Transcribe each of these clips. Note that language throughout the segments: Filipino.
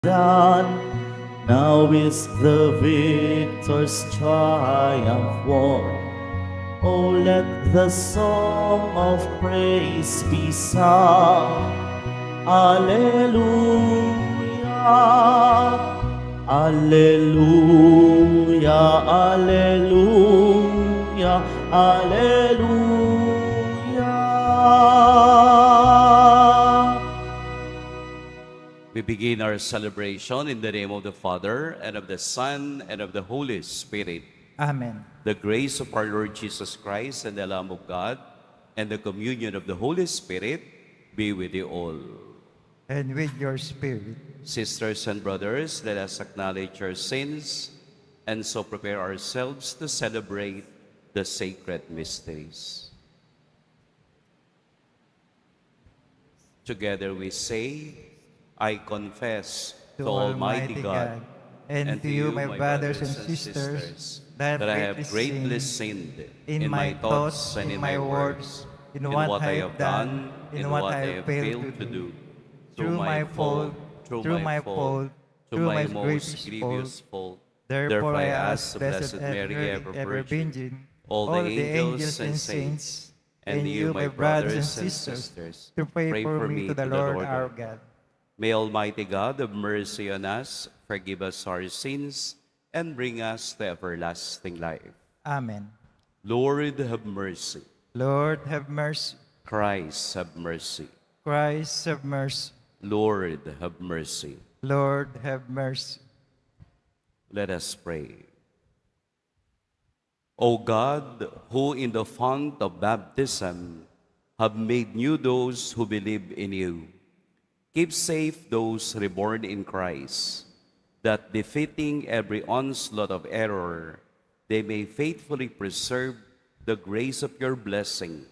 done. Now is the victor's triumph won. Oh, let the song of praise be sung. Alleluia, Alleluia, Alleluia, Alleluia. We begin our celebration in the name of the Father, and of the Son, and of the Holy Spirit. Amen. The grace of our Lord Jesus Christ and the Lamb of God, and the communion of the Holy Spirit be with you all. And with your spirit. Sisters and brothers, let us acknowledge our sins and so prepare ourselves to celebrate the sacred mysteries. Together we say, I confess to Almighty God and to you, my brothers and sisters, that I have greatly sinned in my thoughts and in my words, in what I have done, in what I have failed to do, through my fault, through my most grievous fault. Therefore I ask the Blessed Mary, ever Virgin, all the angels and saints, and you, my brothers and sisters, to pray for me to the Lord our God. May Almighty God have mercy on us, forgive us our sins, and bring us to everlasting life. Amen. Lord, have mercy. Lord, have mercy. Christ, have mercy. Christ, have mercy. Lord, have mercy. Lord, have mercy. Let us pray. O God, who in the font of baptism have made new those who believe in you, keep safe those reborn in Christ, that defeating every onslaught of error, they may faithfully preserve the grace of your blessing.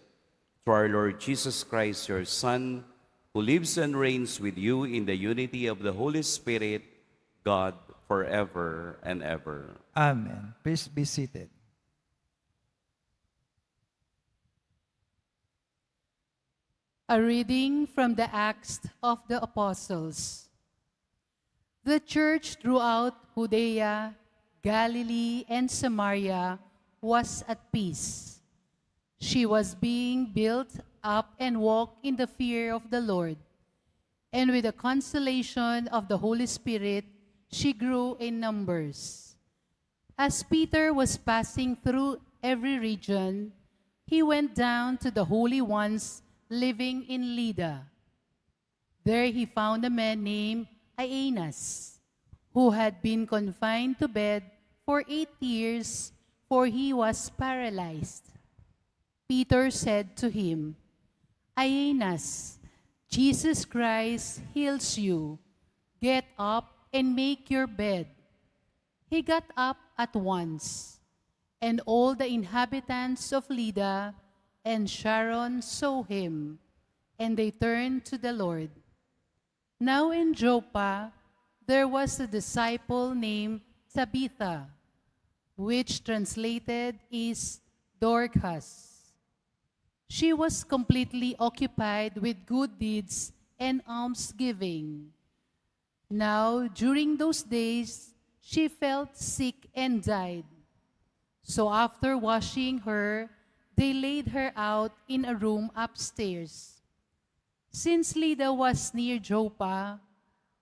Through our Lord Jesus Christ, your Son, who lives and reigns with you in the unity of the Holy Spirit, God, forever and ever. Amen. Please be seated. A reading from the Acts of the Apostles. The church throughout Judea, Galilee, and Samaria was at peace. She was being built up and walked in the fear of the Lord. And with the consolation of the Holy Spirit, she grew in numbers. As Peter was passing through every region, he went down to the holy ones living in Lydda. There he found a man named Aeneas, who had been confined to bed for 8 years, for he was paralyzed. Peter said to him, Aeneas, Jesus Christ heals you. Get up and make your bed. He got up at once, and all the inhabitants of Lydda and Sharon saw him, and they turned to the Lord. Now in Joppa there was a disciple named Tabitha, which translated is Dorcas. She was completely occupied with good deeds and almsgiving. Now during those days she felt sick and died. So after washing her, they laid her out in a room upstairs. Since Lydda was near Joppa,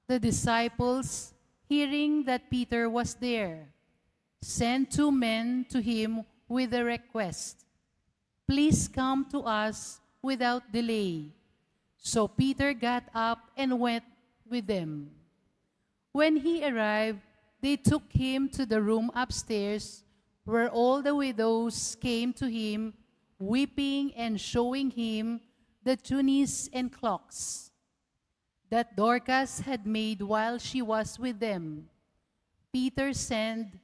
the disciples, hearing that Peter was there, sent 2 men to him with a request, Please come to us without delay. So Peter got up and went with them. When he arrived, they took him to the room upstairs, where all the widows came to him, weeping and showing him the tunics and cloaks that Dorcas had made while she was with them. Peter sent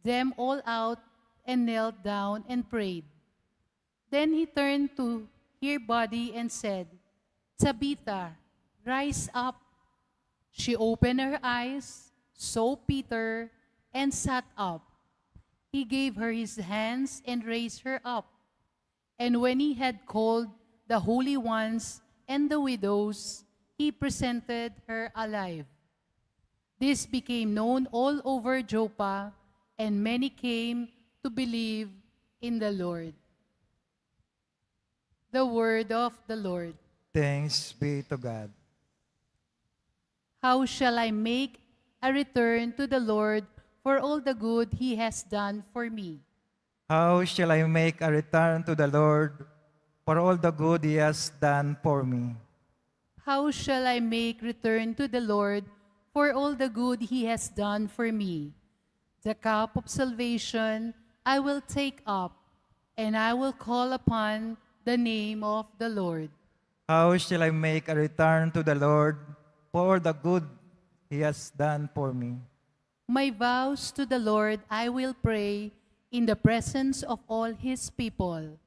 them all out and knelt down and prayed. Then he turned to her body and said, Tabitha, rise up. She opened her eyes, saw Peter, and sat up. He gave her his hands and raised her up. And when he had called the holy ones and the widows, he presented her alive. This became known all over Joppa, and many came to believe in the Lord. The word of the Lord. Thanks be to God. How shall I make a return to the Lord for all the good he has done for me? How shall I make a return to the Lord for all the good He has done for me? How shall I make return to the Lord for all the good he has done for me? The cup of salvation I will take up, and I will call upon the name of the Lord. How shall I make a return to the Lord for the good He has done for me? My vows to the Lord I will pray in the presence of all his people.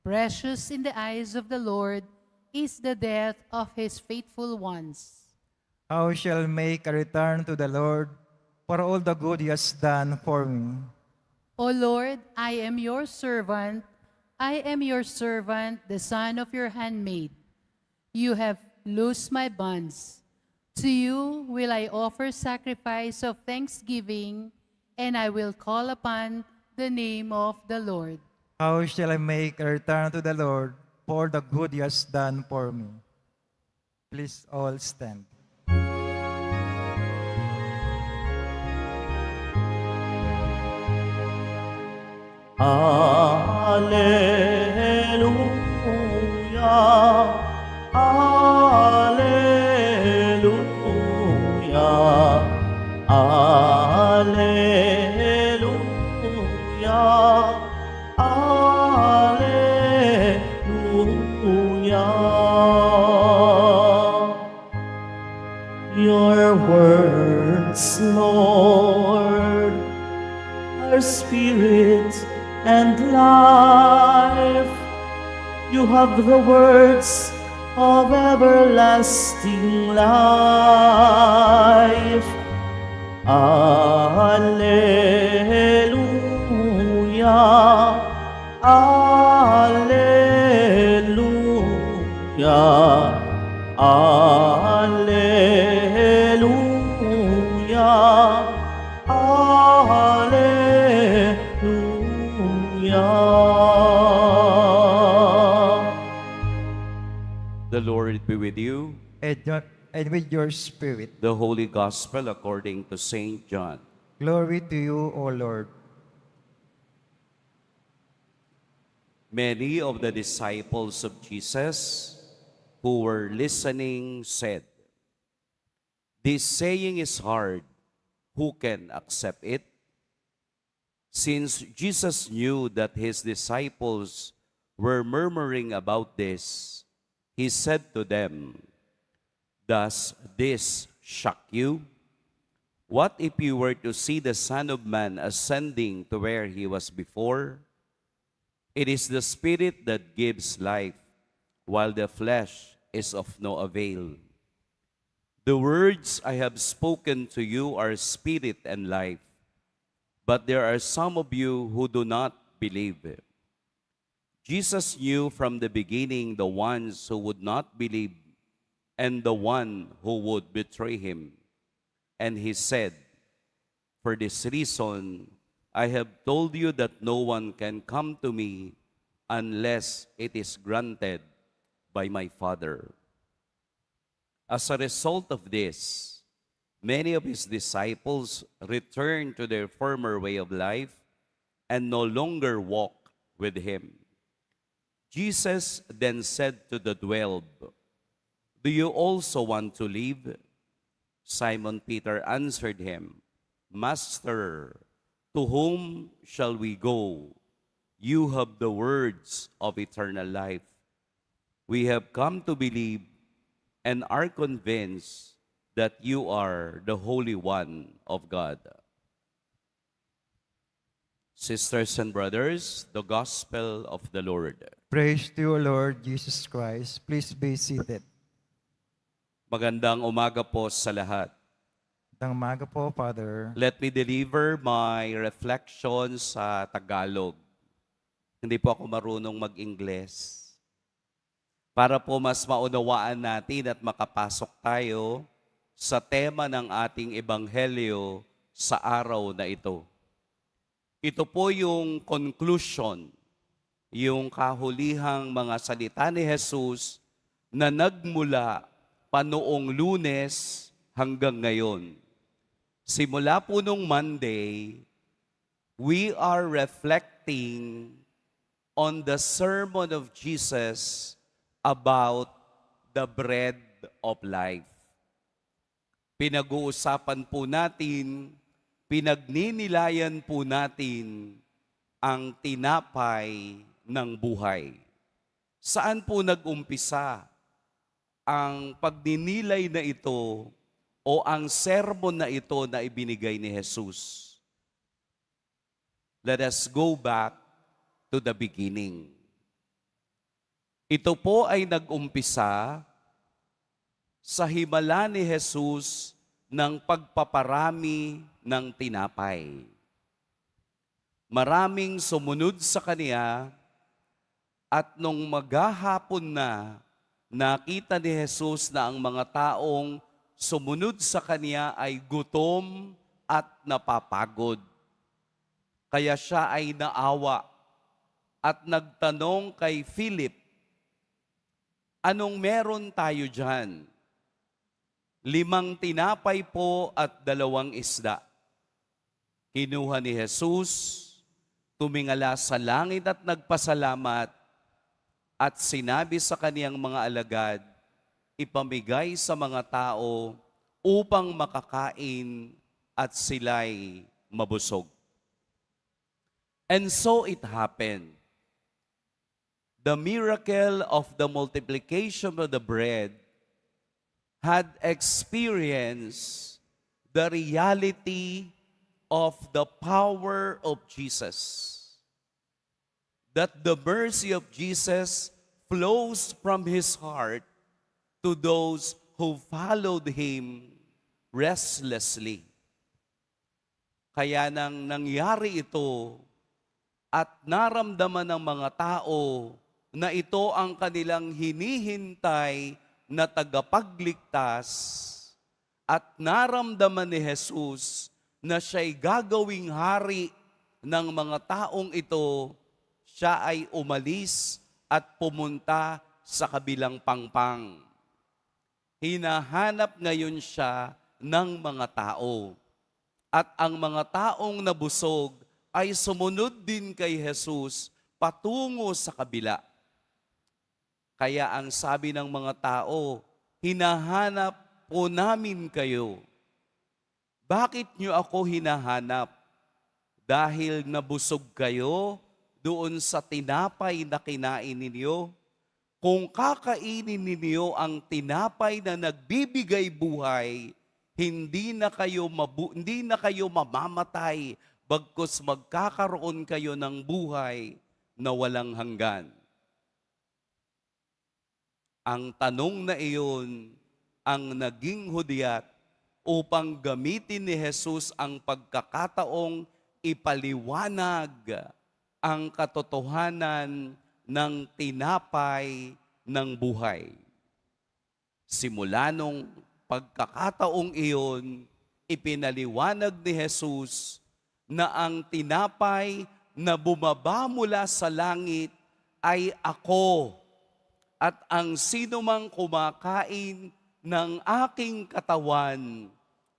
Precious in the eyes of the Lord is the death of his faithful ones. How shall I make a return to the Lord for all the good He has done for me? O Lord, I am your servant. I am your servant, the son of your handmaid. You have loosed my bonds. To you will I offer sacrifice of thanksgiving, and I will call upon the name of the Lord. How shall I make a return to the Lord for the good He has done for me? Please all stand. Alleluia. Alleluia. Alleluia. Alleluia. Your words, Lord, are spirit and life. You have the words of everlasting life. Alleluia. Alleluia. Alleluia. Alleluia. The Lord be with you. And with your spirit. The Holy Gospel according to Saint John. Glory to you, O Lord. Many of the disciples of Jesus who were listening said, "This saying is hard. Who can accept it?" Since Jesus knew that his disciples were murmuring about this, he said to them, "Does this shock you? What if you were to see the Son of Man ascending to where he was before? It is the Spirit that gives life, while the flesh is of no avail. The words I have spoken to you are spirit and life, but there are some of you who do not believe." Jesus knew from the beginning the ones who would not believe and the one who would betray him. And he said, "For this reason, I have told you that no one can come to me unless it is granted by my Father." As a result of this, many of his disciples returned to their former way of life and no longer walk with him. Jesus then said to the 12, "Do you also want to leave?" Simon Peter answered him, "Master, to whom shall we go? You have the words of eternal life. We have come to believe and are convinced that you are the Holy One of God." Sisters and brothers, the Gospel of the Lord. Praise to you, Lord Jesus Christ. Please be seated. Magandang umaga po sa lahat. Magandang umaga po, Father. Let me deliver my reflection sa Tagalog. Hindi po ako marunong mag-Ingles. Para po mas maunawaan natin at makapasok tayo sa tema ng ating ebanghelyo sa araw na ito. Ito po yung conclusion, yung kahulihang mga salita ni Jesus na nagmula pa noong Lunes hanggang ngayon. Simula po nung Monday, we are reflecting on the sermon of Jesus about the bread of life. Pinag-uusapan po natin, pinagninilayan po natin ang tinapay ng buhay. Saan po nag-umpisa ang pagninilay na ito o ang sermon na ito na ibinigay ni Jesus? Let us go back to the beginning. Ito po ay nag-umpisa sa himala ni Jesus ng pagpaparami ng tinapay. Maraming sumunod sa Kanya at nung maghahapon na, nakita ni Jesus na ang mga taong sumunod sa Kanya ay gutom at napapagod. Kaya siya ay naawa at nagtanong kay Philip, anong meron tayo dyan? 5 tinapay po at 2 isda. Kinuha ni Jesus, tumingala sa langit at nagpasalamat at sinabi sa kaniyang mga alagad, ipamigay sa mga tao upang makakain at sila'y mabusog. And so it happened. The miracle of the multiplication of the bread had experienced the reality of the power of Jesus. That the mercy of Jesus flows from His heart to those who followed Him restlessly. Kaya nang nangyari ito at naramdaman ng mga tao na ito ang kanilang hinihintay na tagapagligtas at naramdaman ni Jesus na siya'y gagawing hari ng mga taong ito, siya ay umalis at pumunta sa kabilang pangpang. Hinahanap ngayon siya ng mga tao. At ang mga taong nabusog ay sumunod din kay Jesus patungo sa kabila. Kaya ang sabi ng mga tao, hinahanap po namin kayo. Bakit niyo ako hinahanap? Dahil nabusog kayo doon sa tinapay na kinain ninyo? Kung kakainin ninyo ang tinapay na nagbibigay buhay, hindi na kayo mamamatay, bagkus magkakaroon kayo ng buhay na walang hanggan. Ang tanong na iyon ang naging hudyat upang gamitin ni Jesus ang pagkakataong ipaliwanag ang katotohanan ng tinapay ng buhay. Simula nung pagkakataong iyon, ipinaliwanag ni Jesus na ang tinapay na bumaba mula sa langit ay ako. At ang sinumang kumakain ng aking katawan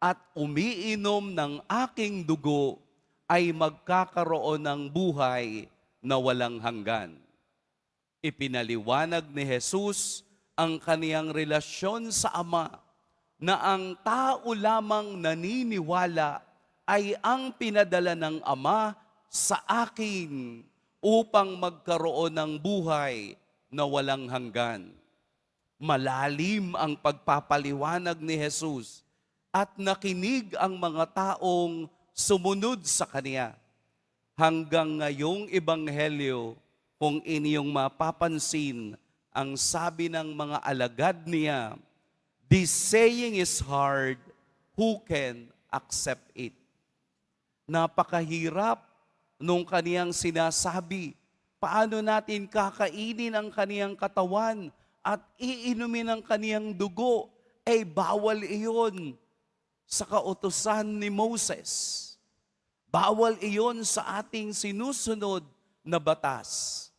at umiinom ng aking dugo ay magkakaroon ng buhay na walang hanggan. Ipinaliwanag ni Jesus ang kaniyang relasyon sa Ama na ang tao lamang naniniwala ay ang pinadala ng Ama sa akin upang magkaroon ng buhay na walang hanggan. Malalim ang pagpapaliwanag ni Jesus at nakinig ang mga taong sumunod sa Kanya. Hanggang ngayong ebanghelyo, kung inyong mapapansin, ang sabi ng mga alagad niya, this saying is hard, who can accept it? Napakahirap nung kaniyang sinasabi, paano natin kakainin ang kaniyang katawan at iinumin ang kaniyang dugo? bawal iyon sa kautusan ni Moses. Bawal iyon sa ating sinusunod na batas.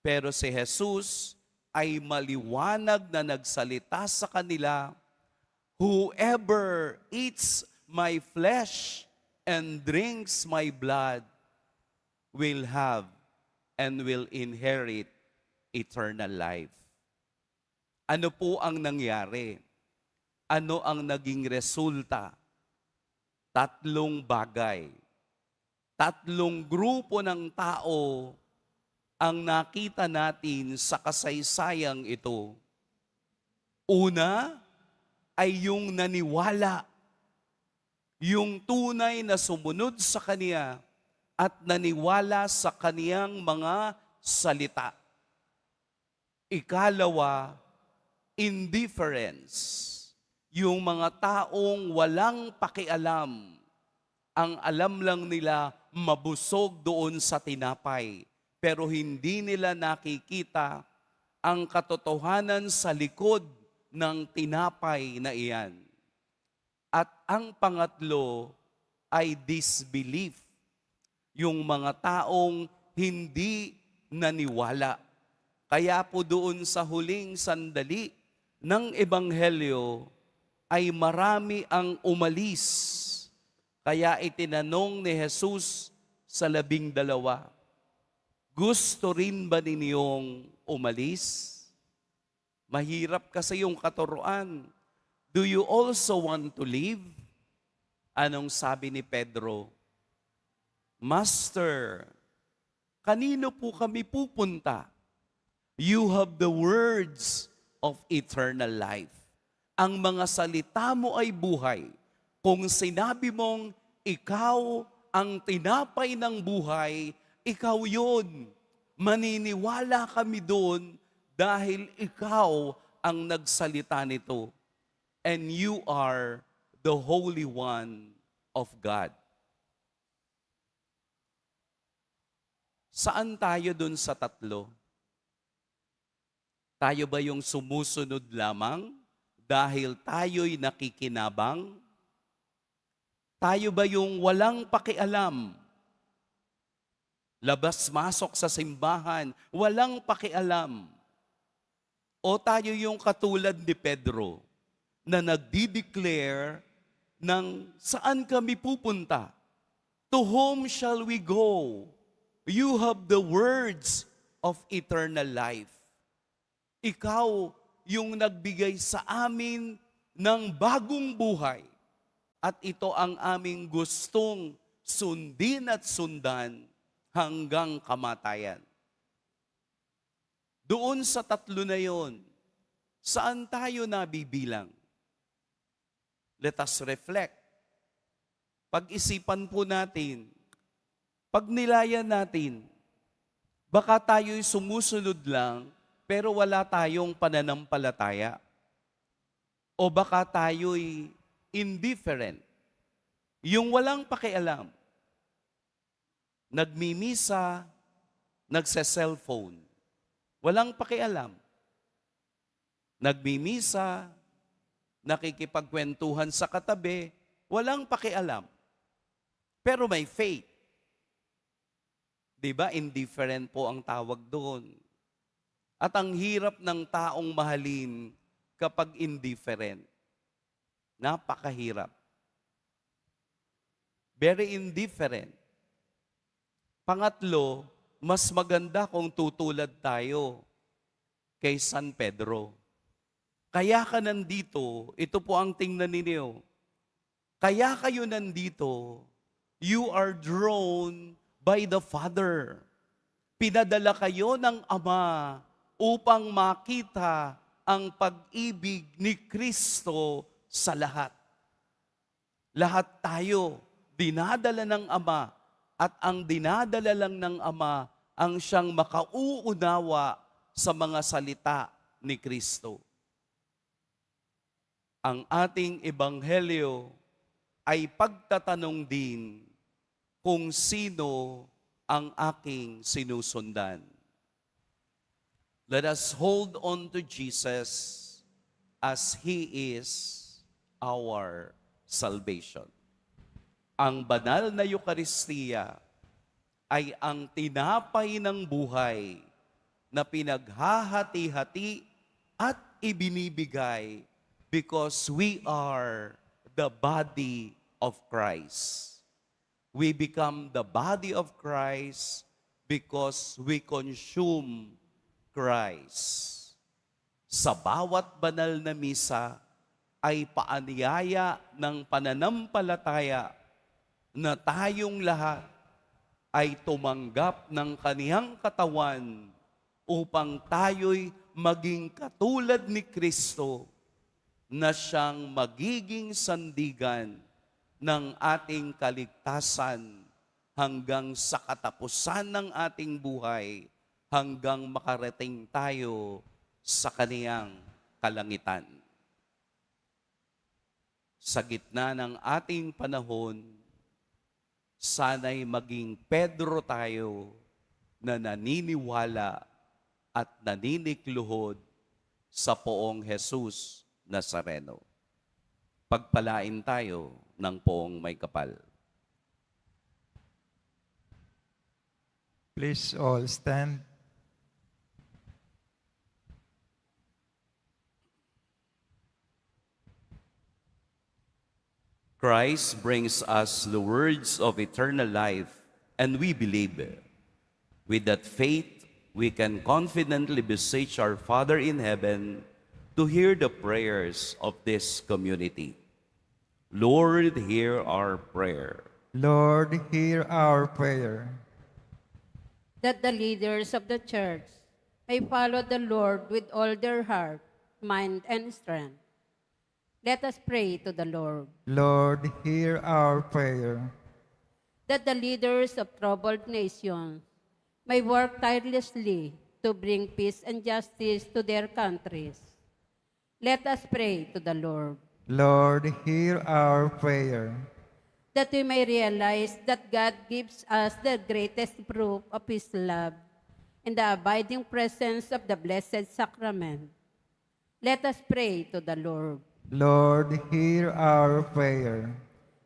Pero si Jesus ay maliwanag na nagsalita sa kanila, "Whoever eats my flesh and drinks my blood will have and will inherit eternal life." Ano po ang nangyari? Ano ang naging resulta? 3 bagay. 3 grupo ng tao ang nakita natin sa kasaysayang ito. Una ay yung naniwala, yung tunay na sumunod sa Kanya at naniwala sa Kaniyang mga salita. Ikalawa, indifference. Yung mga taong walang pakialam, ang alam lang nila mabusog doon sa tinapay, pero hindi nila nakikita ang katotohanan sa likod ng tinapay na iyan. At ang pangatlo ay disbelief, yung mga taong hindi naniwala. Kaya po doon sa huling sandali ng Ebanghelyo, ay marami ang umalis. Kaya itinanong ni Jesus sa 12, "Gusto rin ba ninyong umalis?" Mahirap kasi yung katuruan. "Do you also want to leave?" Anong sabi ni Pedro? "Master, kanino po kami pupunta? You have the words of eternal life. Ang mga salita mo ay buhay. Kung sinabi mong ikaw ang tinapay ng buhay, ikaw yun. Maniniwala kami doon dahil ikaw ang nagsalita nito. And you are the Holy One of God." Saan tayo doon sa 3? Tayo ba yung sumusunod lamang dahil tayo'y nakikinabang? Tayo ba yung walang pakialam? Labas-masok sa simbahan, walang pakialam? O tayo yung katulad ni Pedro na nagdi-declare ng saan kami pupunta? To whom shall we go? You have the words of eternal life. Ikaw yung nagbigay sa amin ng bagong buhay. At ito ang aming gustong sundin at sundan hanggang kamatayan. Doon sa 3 na yon, saan tayo nabibilang? Let us reflect. Pag-isipan po natin, pagnilayan natin, baka tayo'y sumusunod lang, pero wala tayong pananampalataya. O baka tayo'y indifferent, yung walang pakialam. Nagmimisa, nagse-cellphone, walang pakialam. Nagmimisa, nakikipagkwentuhan sa katabi, walang pakialam. Pero may faith. Diba? Indifferent po ang tawag doon. At ang hirap ng taong mahalin kapag indifferent. Napakahirap. Very indifferent. Pangatlo, mas maganda kung tutulad tayo kay San Pedro. Kaya ka nandito, ito po ang tingnan ninyo. Kaya kayo nandito, you are drawn by the Father. Pinadala kayo ng Ama upang makita ang pag-ibig ni Kristo sa lahat. Lahat tayo dinadala ng Ama at ang dinadala lang ng Ama ang siyang makauunawa sa mga salita ni Kristo. Ang ating ebanghelyo ay pagtatanong din kung sino ang aking sinusundan. Let us hold on to Jesus as He is our salvation. Ang banal na Eucharistia ay ang tinapay ng buhay na pinaghahati-hati at ibinibigay because we are the body of Christ. We become the body of Christ because we consume Christ. Sa bawat banal na misa ay paanyaya ng pananampalataya na tayong lahat ay tumanggap ng kaniyang katawan upang tayo'y maging katulad ni Kristo na siyang magiging sandigan ng ating kaligtasan hanggang sa katapusan ng ating buhay, hanggang makarating tayo sa kaniyang kalangitan. Sa gitna ng ating panahon, sana'y maging Pedro tayo na naniniwala at naninikluhod sa poong Jesus Nazareno. Pagpalain tayo ng poong may kapal. Please all stand. Christ brings us the words of eternal life, and we believe. With that faith, we can confidently beseech our Father in heaven to hear the prayers of this community. Lord, hear our prayer. Lord, hear our prayer. That the leaders of the church may follow the Lord with all their heart, mind, and strength. Let us pray to the Lord. Lord, hear our prayer. That the leaders of troubled nations may work tirelessly to bring peace and justice to their countries. Let us pray to the Lord. Lord, hear our prayer. That we may realize that God gives us the greatest proof of His love in the abiding presence of the Blessed Sacrament. Let us pray to the Lord. Lord, hear our prayer.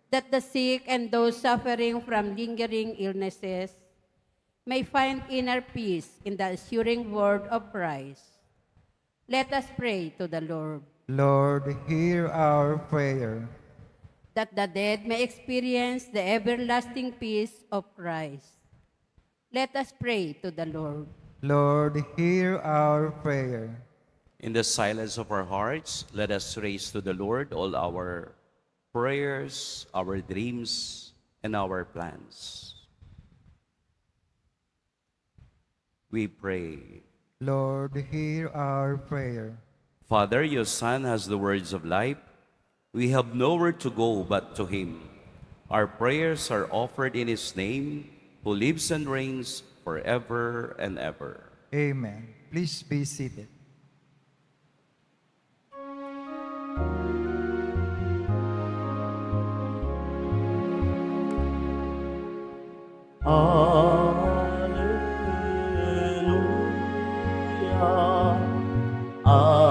That the sick and those suffering from lingering illnesses may find inner peace in the assuring word of Christ. Let us pray to the Lord. Lord, hear our prayer. That the dead may experience the everlasting peace of Christ. Let us pray to the Lord. Lord, hear our prayer. In the silence of our hearts, let us raise to the Lord all our prayers, our dreams, and our plans. We pray. Lord, hear our prayer. Father, your Son has the words of life. We have nowhere to go but to Him. Our prayers are offered in His name, who lives and reigns forever and ever. Amen. Please be seated. Alleluia, alleluia,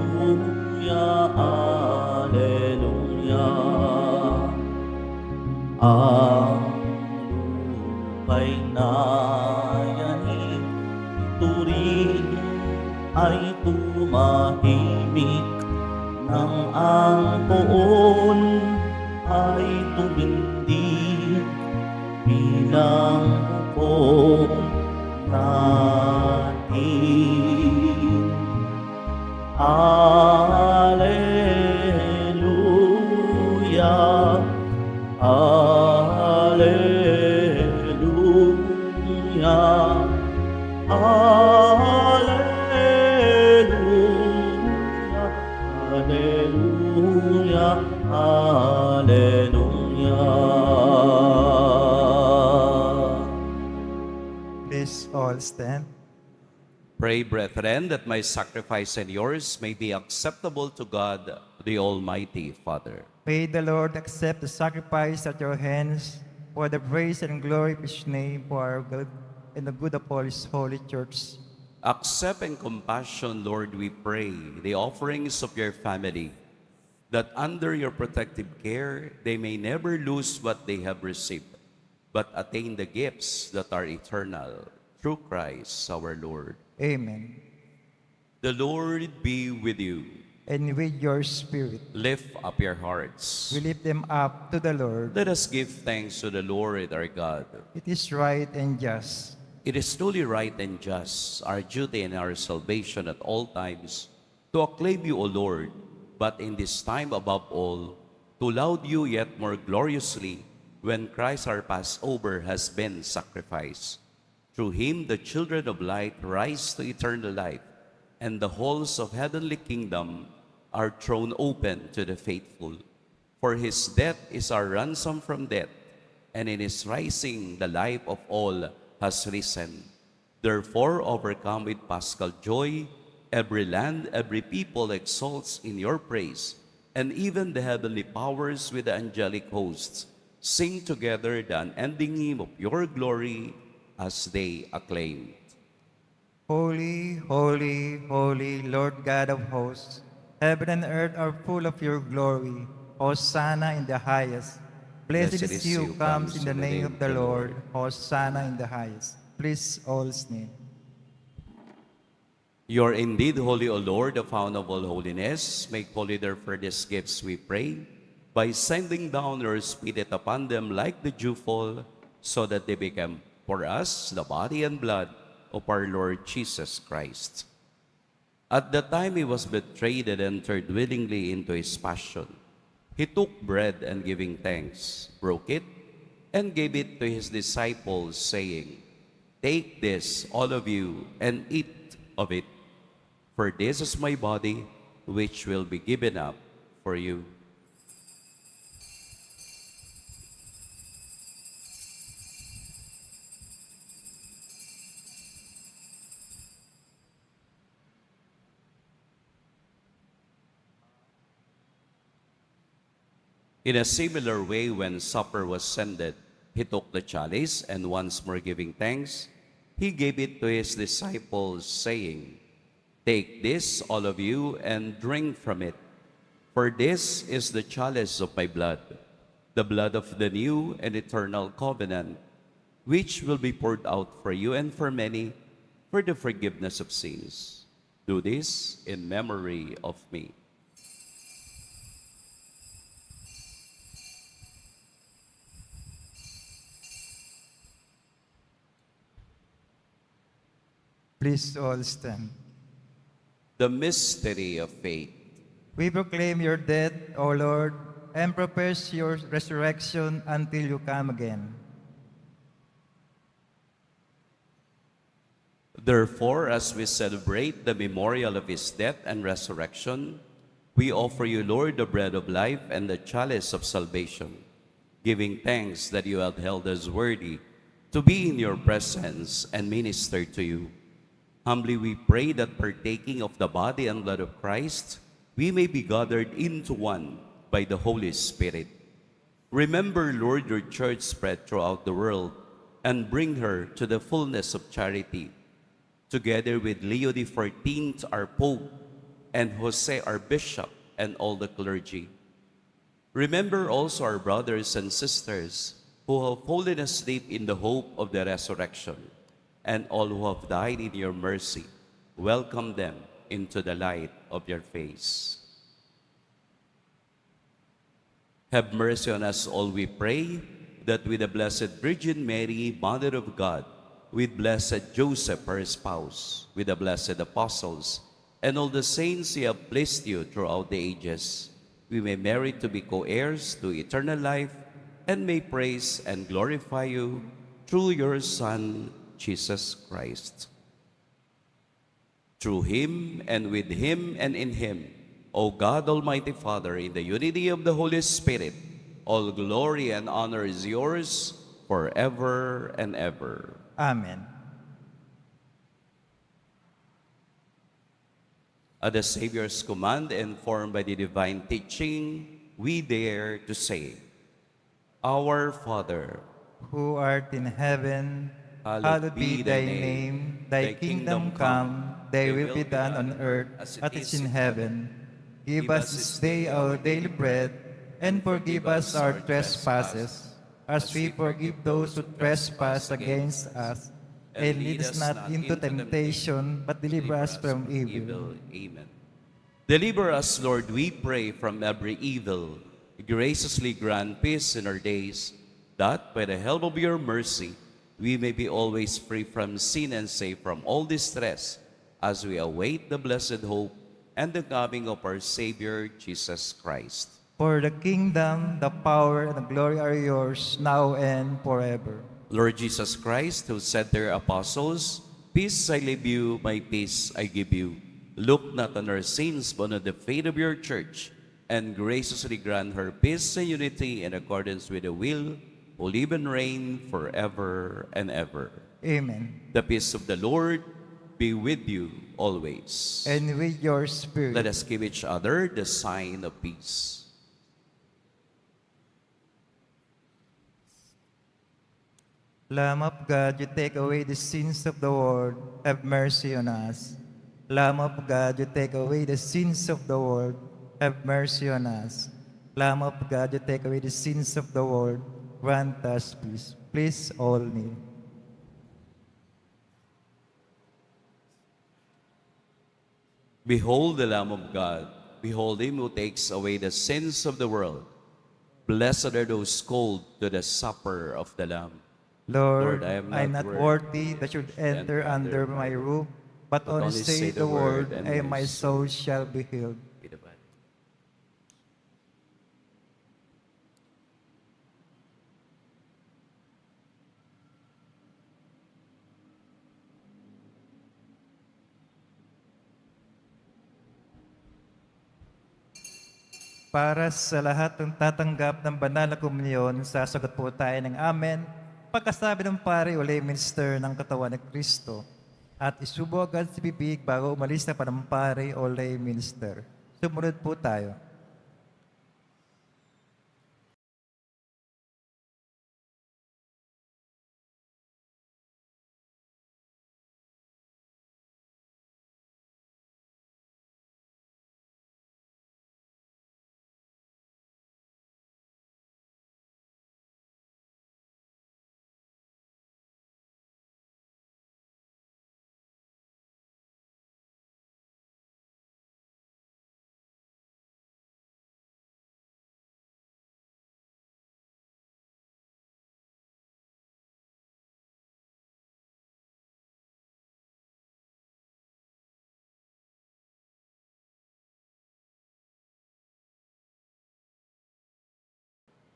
alleluia, alleluia. Ang lupa'y nayanig, ito rin ay tumahimik, nang ang poon ay tumindig bilang bukong natin. Alleluia, alleluia, alleluia, alleluia, alleluia. Please all stand. Pray, brethren, that my sacrifice and yours may be acceptable to God, the Almighty Father. May the Lord accept the sacrifice at your hands for the praise and glory of his name, for our good and the good of all his holy church. Accept in compassion, Lord, we pray, the offerings of your family, that under your protective care they may never lose what they have received, but attain the gifts that are eternal, through Christ our Lord. Amen. The Lord be with you. And with your spirit, Lift up your hearts. we lift them up to the Lord. Let us give thanks to the Lord our God. It is right and just. It is truly right and just, our duty and our salvation at all times, to acclaim you, O Lord, but in this time above all, to laud you yet more gloriously when Christ our Passover has been sacrificed. Through him the children of light rise to eternal life, and the halls of heavenly kingdom are thrown open to the faithful. For his death is our ransom from death, and in his rising the life of all has risen. Therefore, overcome with paschal joy, every land, every people exalts in your praise, and even the heavenly powers with the angelic hosts sing together the unending hymn of your glory as they acclaim. Holy, holy, holy, Lord God of hosts, heaven and earth are full of your glory. Hosanna in the highest. Blessed is he who comes in the name of the Lord. Hosanna in the highest. Please all stand. You are indeed holy, O Lord, the fount of all holiness. Make holy therefore these gifts, we pray, by sending down your Spirit upon them like the dewfall, so that they become for us the body and blood of our Lord Jesus Christ. At the time he was betrayed and entered willingly into his passion, he took bread and giving thanks, broke it, and gave it to his disciples, saying, "Take this, all of you, and eat of it, for this is my body, which will be given up for you." In a similar way, when supper was ended, he took the chalice, and once more giving thanks, he gave it to his disciples, saying, "Take this, all of you, and drink from it. For this is the chalice of my blood, the blood of the new and eternal covenant, which will be poured out for you and for many for the forgiveness of sins. Do this in memory of me." Please all stand. The mystery of faith. We proclaim your death, O Lord, and profess your resurrection until you come again. Therefore, as we celebrate the memorial of his death and resurrection, we offer you, Lord, the bread of life and the chalice of salvation, giving thanks that you have held us worthy to be in your presence and minister to you. Humbly we pray that partaking of the body and blood of Christ, we may be gathered into one by the Holy Spirit. Remember, Lord, your church spread throughout the world, and bring her to the fullness of charity, together with Leo XIV, our Pope, and Jose, our Bishop, and all the clergy. Remember also our brothers and sisters who have fallen asleep in the hope of the resurrection, and all who have died in your mercy. Welcome them into the light of your face. Have mercy on us all, we pray, that with the Blessed Virgin Mary, Mother of God, with blessed Joseph, her spouse, with the blessed apostles, and all the saints who have blessed you throughout the ages, we may merit to be co-heirs to eternal life, and may praise and glorify you through your Son, Jesus Christ. Through him, and with him, and in him, O God, Almighty Father, in the unity of the Holy Spirit, all glory and honor is yours forever and ever. Amen. At the Savior's command, informed by the divine teaching, we dare to say, Our Father, who art in heaven, hallowed be thy name. Thy kingdom come, thy will be done on earth as it is in heaven. Give us this day our daily bread, and forgive us our trespasses, as we forgive those who trespass against us. And lead us not into temptation, but deliver us from evil. Amen. Deliver us, Lord, we pray, from every evil. Graciously grant peace in our days, that by the help of your mercy, we may be always free from sin and safe from all distress, as we await the blessed hope and the coming of our Savior, Jesus Christ. For the kingdom, the power, and the glory are yours, now and forever. Lord Jesus Christ, who said to your apostles, Peace I leave you, my peace I give you. Look not on our sins, but on the faith of your church, and graciously grant her peace and unity in accordance with the will, who live and reign forever and ever. Amen. The peace of the Lord be with you always. And with your spirit. Let us give each other the sign of peace. Lamb of God, you take away the sins of the world, have mercy on us. Lamb of God, you take away the sins of the world, have mercy on us. Lamb of God, you take away the sins of the world, grant us peace. Please all kneel. Behold the Lamb of God. Behold him who takes away the sins of the world. Blessed are those called to the supper of the Lamb. Lord, I am I am not worthy that you enter under my roof, but only say the word, and my soul shall be healed. Para sa lahat ng tatanggap ng banal na komunyon, sasagot po tayo ng amen. Pagkasabi ng pare o lay minister ng katawan ng Kristo, at isubo agad sa bibig bago umalis na panampare o lay minister. Sumunod po tayo.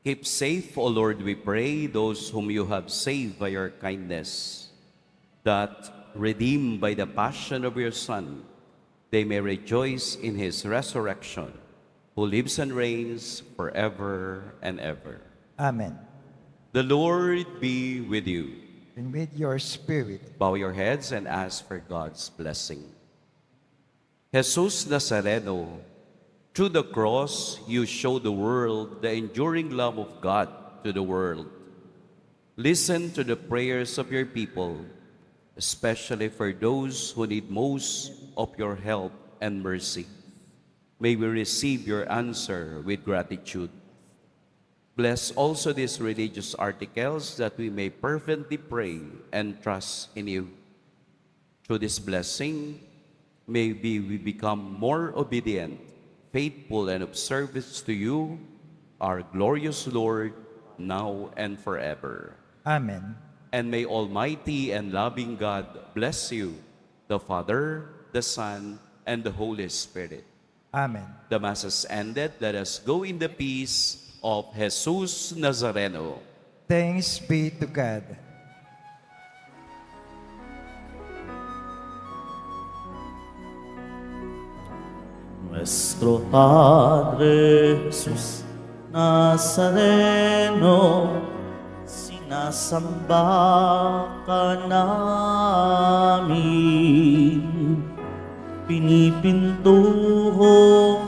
Keep safe, O Lord, we pray, those whom you have saved by your kindness, that, redeemed by the passion of your Son, they may rejoice in his resurrection, who lives and reigns forever and ever. Amen. The Lord be with you. And with your spirit. Bow your heads and ask for God's blessing. Jesus Nazareno, through the cross, you show the world the enduring love of God to the world. Listen to the prayers of your people, especially for those who need most of your help and mercy. May we receive your answer with gratitude. Bless also these religious articles that we may fervently pray and trust in you. Through this blessing, may we become more obedient, faithful, and of service to you, our glorious Lord, now and forever. Amen. And may Almighty and loving God bless you, the Father, the Son, and the Holy Spirit. Amen. The Mass has ended. Let us go in the peace of Jesus Nazareno. Thanks be to God. Nuestro Padre Jesús Nazareno, sinasamba ka namin. pinipintuho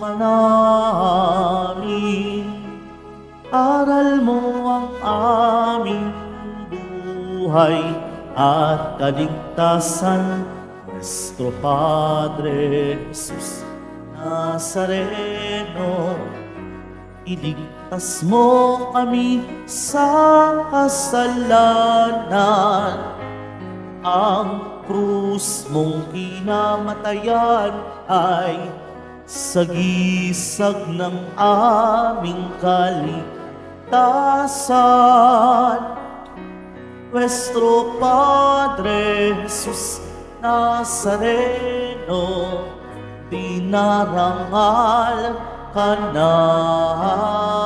ka namin. Aral mo ang aming buhay at kaligtasan, Nuestro Padre Jesus Nazareno. Iligtas mo kami sa kasalanan. Ang krus mong kinamatayan ay sagisag ng aming kaligtasan. Nuestro Padre Jesus Nazareno, dinarangal ka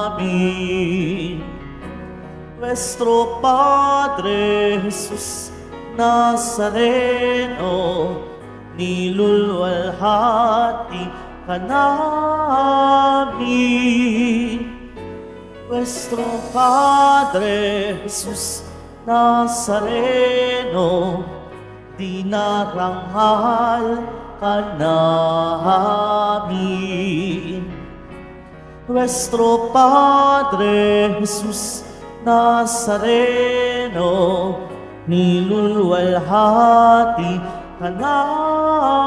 namin. Nuestro Padre Jesus Nazareno, nilulwalhati ka namin. Nuestro Padre Jesus Nazareno, dinarangal ka namin. Nuestro Padre Jesus Nazareno, nilulwalhati ka namin.